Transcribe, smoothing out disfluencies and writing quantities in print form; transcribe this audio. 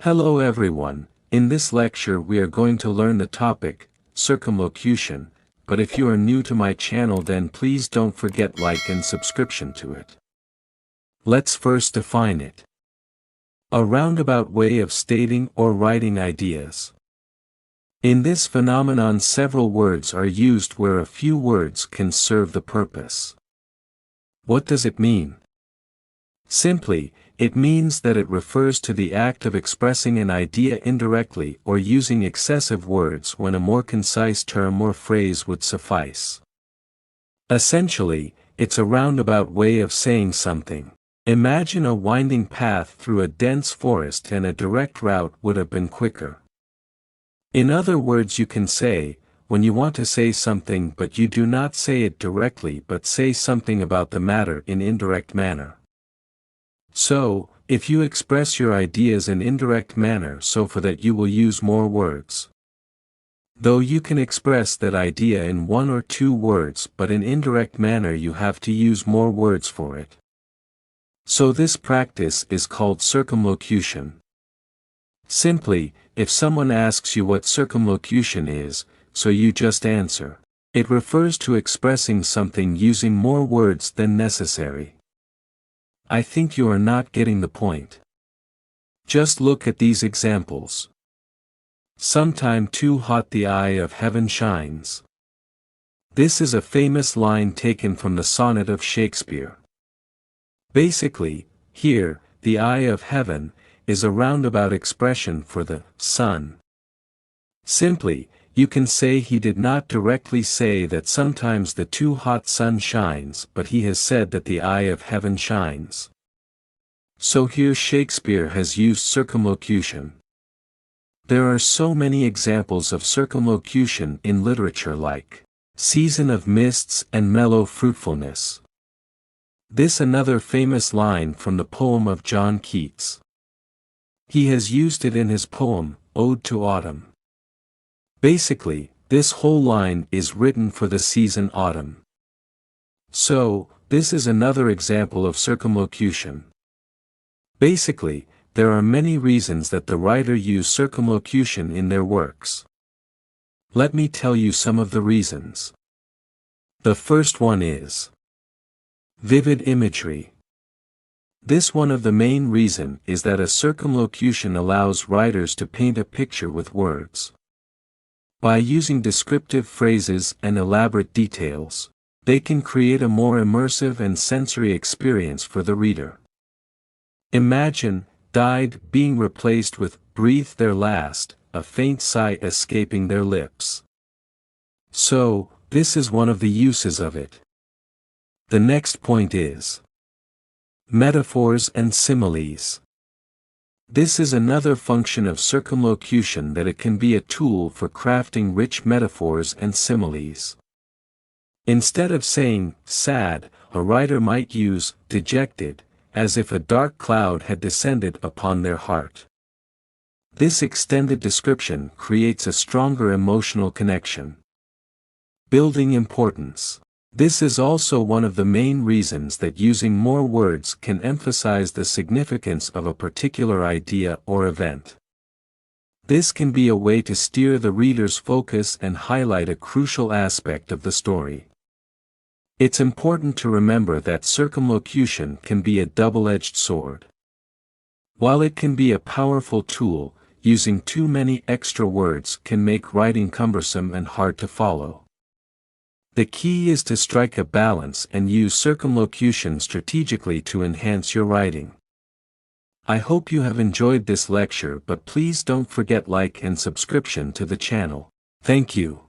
Hello everyone, in this lecture we are going to learn the topic, circumlocution, but if you are new to my channel then please don't forget like and subscription to it. Let's first define it. A roundabout way of stating or writing ideas. In this phenomenon several words are used where a few words can serve the purpose. What does it mean? Simply, it means that it refers to the act of expressing an idea indirectly or using excessive words when a more concise term or phrase would suffice. Essentially, it's a roundabout way of saying something. Imagine a winding path through a dense forest and a direct route would have been quicker. In other words, you can say, when you want to say something but you do not say it directly but say something about the matter in indirect manner. So, if you express your ideas in indirect manner so for that you will use more words. Though you can express that idea in one or two words but in indirect manner you have to use more words for it. So this practice is called circumlocution. Simply, if someone asks you what circumlocution is, so you just answer. It refers to expressing something using more words than necessary. I think you are not getting the point. Just look at these examples. Sometime too hot the eye of heaven shines. This is a famous line taken from the sonnet of Shakespeare. Basically, here, the eye of heaven, is a roundabout expression for the sun. Simply, you can say he did not directly say that sometimes the too hot sun shines, but he has said that the eye of heaven shines. So here Shakespeare has used circumlocution. There are so many examples of circumlocution in literature like, season of mists and mellow fruitfulness. This another famous line from the poem of John Keats. He has used it in his poem, Ode to Autumn. Basically, this whole line is written for the season autumn. So, this is another example of circumlocution. Basically, there are many reasons that the writer used circumlocution in their works. Let me tell you some of the reasons. The first one is vivid imagery. This one of the main reason is that a circumlocution allows writers to paint a picture with words. By using descriptive phrases and elaborate details, they can create a more immersive and sensory experience for the reader. Imagine, died being replaced with, breathed their last, a faint sigh escaping their lips. So, this is one of the uses of it. The next point is metaphors and similes. This is another function of circumlocution that it can be a tool for crafting rich metaphors and similes. Instead of saying, sad, a writer might use, dejected, as if a dark cloud had descended upon their heart. This extended description creates a stronger emotional connection. Building importance. This is also one of the main reasons that using more words can emphasize the significance of a particular idea or event. This can be a way to steer the reader's focus and highlight a crucial aspect of the story. It's important to remember that circumlocution can be a double-edged sword. While it can be a powerful tool, using too many extra words can make writing cumbersome and hard to follow. The key is to strike a balance and use circumlocution strategically to enhance your writing. I hope you have enjoyed this lecture, but please don't forget like and subscription to the channel. Thank you.